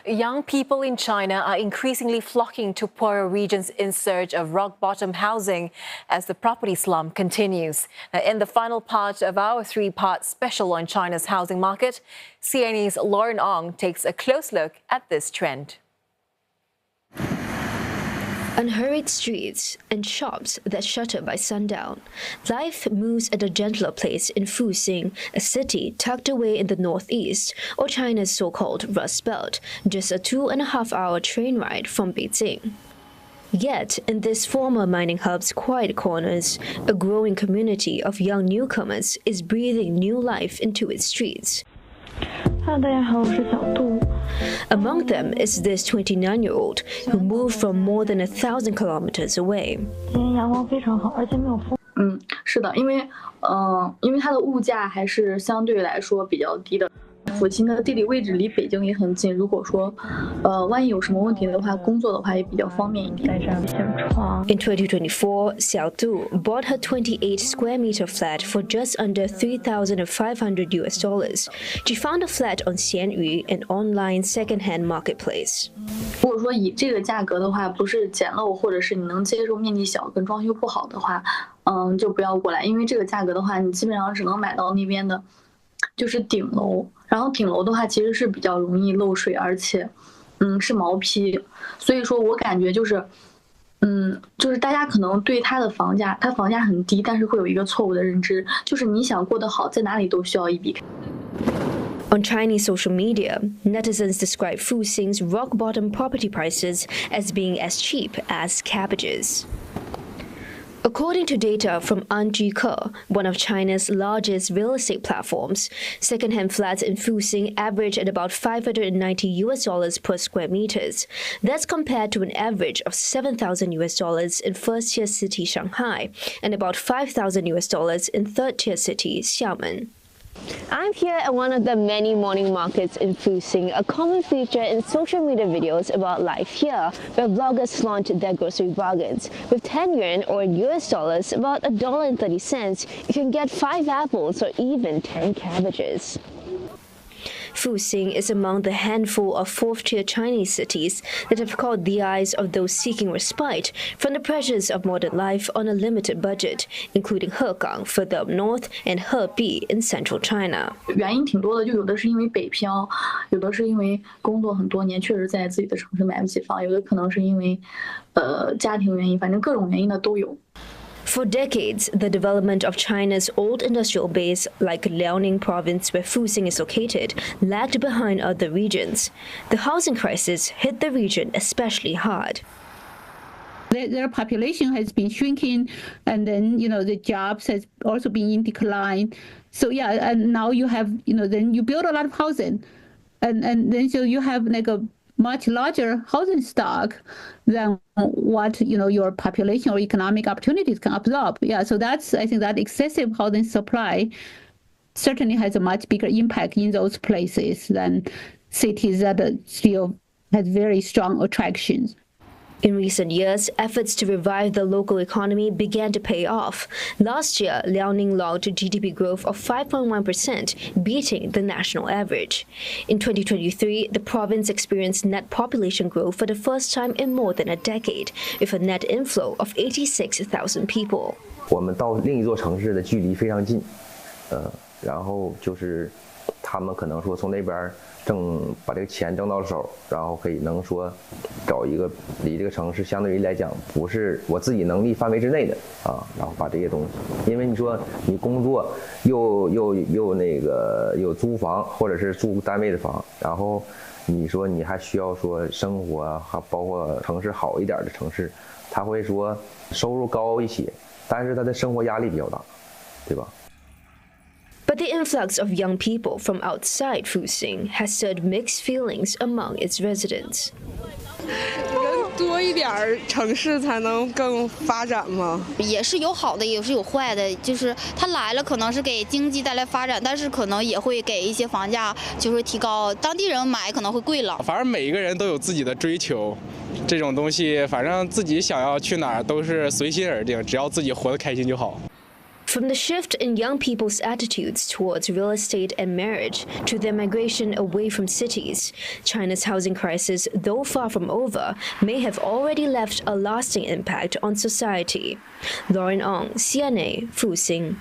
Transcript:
Young people in China are increasingly flocking to poorer regions in search of rock-bottom housing as the property slump continues. Now, in the final part of our three-part special on China's housing market, CNE's Lauren Ong takes a close look at this trend. Unhurried streets and shops that shutter by sundown. Life moves at a gentler pace in Fuxin, a city tucked away in the northeast, or China's so-called Rust Belt, just a 2.5-hour train ride from Beijing. Yet, in this former mining hub's quiet corners, a growing community of young newcomers is breathing new life into its streets. Among them is this 29-year-old who moved from more than 1,000 kilometers away. 是的，因为它的物价还是相对来说比较低的。 附近的地理位置离北京也很近，如果说，万一有什么问题的话，工作的话也比较方便一点。In 2024, Xiao Du bought her 28 square meter flat for just under $3,500. She found a flat on Xianyu, an online second-hand marketplace. 如果说以这个价格的话，不是简陋，或者是你能接受面积小跟装修不好的话，就不要过来，因为这个价格的话，你基本上只能买到那边的，就是顶楼。 然后顶楼的话，其实是比较容易漏水，而且，是毛坯，所以说我感觉就是，就是大家可能对它的房价，它房价很低，但是会有一个错误的认知，就是你想过得好，在哪里都需要一笔。 On Chinese social media, netizens describe Fuxin's rock-bottom property prices as being as cheap as cabbages. According to data from Anjuke, one of China's largest real estate platforms, second-hand flats in Fuxin average at about $590 per square meters. That's compared to an average of $7,000 in first-tier city Shanghai and about $5,000 in third-tier city Xiamen. I'm here at one of the many morning markets in Fuxin, a common feature in social media videos about life here, where vloggers flaunt their grocery bargains. With 10 yuan or US dollars, about $1.30, you can get 5 apples or even 10 cabbages. Fuxin is among the handful of fourth-tier Chinese cities that have caught the eyes of those seeking respite from the pressures of modern life on a limited budget, including Hegang further up north and Hebi in central China. 原因挺多的，就有的是因为北漂，有的是因为工作很多年，确实在自己的城市买不起房，有的可能是因为家庭原因，反正各种原因的都有。 For decades, the development of China's old industrial base, like Liaoning province where Fuxin is located, lagged behind other regions. The housing crisis hit the region especially hard. Their population has been shrinking, and then the jobs has also been in decline. So yeah, and now you have then you build a lot of housing, and then so you have like a much larger housing stock than what your population or economic opportunities can absorb. Yeah, so I think that excessive housing supply certainly has a much bigger impact in those places than cities that still has very strong attractions. In recent years, efforts to revive the local economy began to pay off. Last year, Liaoning logged GDP growth of 5.1%, beating the national average. In 2023, the province experienced net population growth for the first time in more than a decade, with a net inflow of 86,000 people. 我们到另一座城市的距离非常近，然后就是他们可能说从那边把这个钱挣到手，然后可以能说找一个离这个城市相对于来讲不是我自己能力范围之内的啊，然后把这些东西，因为你说你工作又那个有租房或者是租单位的房，然后你说你还需要说生活啊，还包括城市好一点的城市，他会说收入高一些，但是他的生活压力比较大，对吧？ But the influx of young people from outside Fuxin has stirred mixed feelings among its residents. 人多一点儿，城市才能更发展吗？也是有好的，也是有坏的。就是他来了，可能是给经济带来发展，但是可能也会给一些房价就是提高，当地人买可能会贵了。反正每一个人都有自己的追求，这种东西，反正自己想要去哪儿都是随心而定，只要自己活得开心就好。From the shift in young people's attitudes towards real estate and marriage to their migration away from cities, China's housing crisis, though far from over, may have already left a lasting impact on society. Lauren Ong, CNA, Fuxin.